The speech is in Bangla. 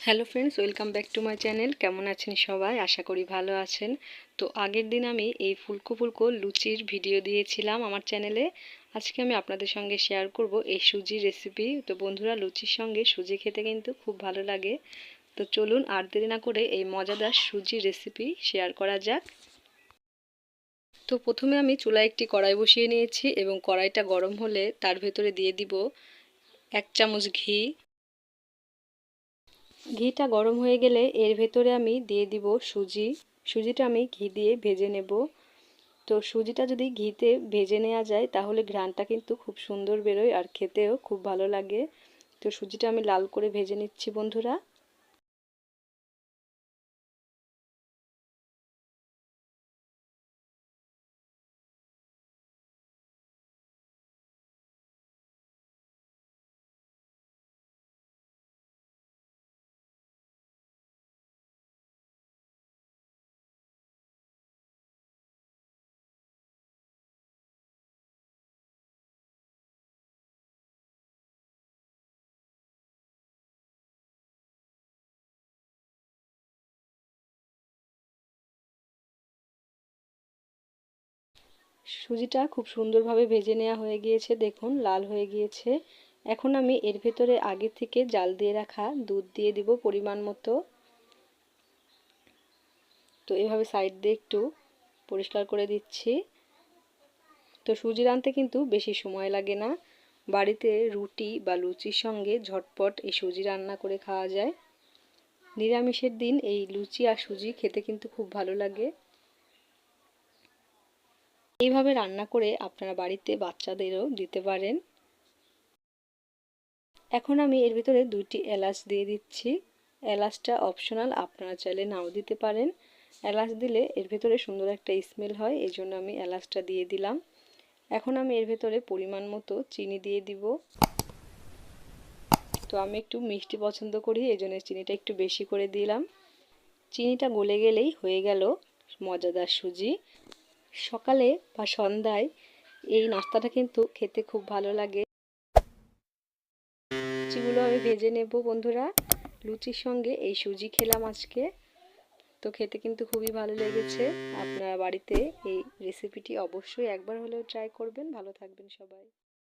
Hello friends, welcome back to my channel. কেমন আছেন সবাই? আশা করি ভালো আছেন। তো আগের দিন আমি এই ফুলকো ফুলকো লুচির ভিডিও দিয়েছিলাম আমার চ্যানেলে। আজকে আমি আপনাদের সঙ্গে শেয়ার করব এই সুজির রেসিপি। তো বন্ধুরা, লুচির সঙ্গে সুজি খেতে কিন্তু খুব ভালো লাগে। তো চলুন আর দেরি না করে এই মজাদার সুজির রেসিপি শেয়ার করা যাক। তো প্রথমে আমি চুলায় একটি কড়াই বসিয়ে নিয়েছি এবং কড়াইটা গরম হলে তার ভেতরে দিয়ে দিব 1 চামচ ঘি। ঘিটা গরম হয়ে গেলে এর ভেতরে আমি দিয়ে দিব সুজিটা আমি ঘি দিয়ে ভেজে নেব। তো সুজিটা যদি ঘিতে ভেজে নেওয়া যায় তাহলে ঘ্রাণটা কিন্তু খুব সুন্দর বেরোয় আর খেতেও খুব ভালো লাগে। তো সুজিটা আমি লাল করে ভেজে নিচ্ছি বন্ধুরা। সুজিটা খুব সুন্দরভাবে ভেজে নেওয়া হয়ে গিয়েছে, দেখুন লাল হয়ে গিয়েছে। এখন আমি এর ভেতরে আগে থেকে জাল দিয়ে রাখা দুধ দিয়ে দিব পরিমাণ মতো। তো এভাবে সাইড দিয়ে একটু পরিষ্কার করে দিচ্ছি। তো সুজি রাঁধতে কিন্তু বেশি সময় লাগে না, বাড়িতে রুটি বা লুচির সঙ্গে ঝটপট এই সুজি রান্না করে খাওয়া যায়। নিরামিষের দিন এই লুচি আর সুজি খেতে কিন্তু খুব ভালো লাগে। এইভাবে রান্না করে আপনারা বাড়িতে বাচ্চাদেরও দিতে পারেন। এখন আমি এর ভিতরে 2টি এলাচ দিয়ে দিচ্ছি। এলাচটা অপশনাল, আপনারা চাইলে নাও দিতে পারেন। এলাচ দিলে এর ভেতরে সুন্দর একটা স্মেল হয়, এই জন্য আমি এলাচটা দিয়ে দিলাম। এখন আমি এর ভেতরে পরিমাণ মতো চিনি দিয়ে দিব। তো আমি একটু মিষ্টি পছন্দ করি, এই জন্য চিনিটা একটু বেশি করে দিলাম। চিনিটা গলে গেলেই হয়ে গেল মজাদার সুজি। সকালে বা সন্ধ্যায় এই নাস্তাটা কিন্তু খেতে খুব ভালো লাগে। লুচিগুলো আমি ভেজে নেব বন্ধুরা। লুচির সঙ্গে এই সুজি খেলাম আজকে, তো খেতে কিন্তু খুবই ভালো লেগেছে। আপনারা বাড়িতে এই রেসিপিটি অবশ্যই একবার হলেও ট্রাই করবেন। ভালো থাকবেন সবাই।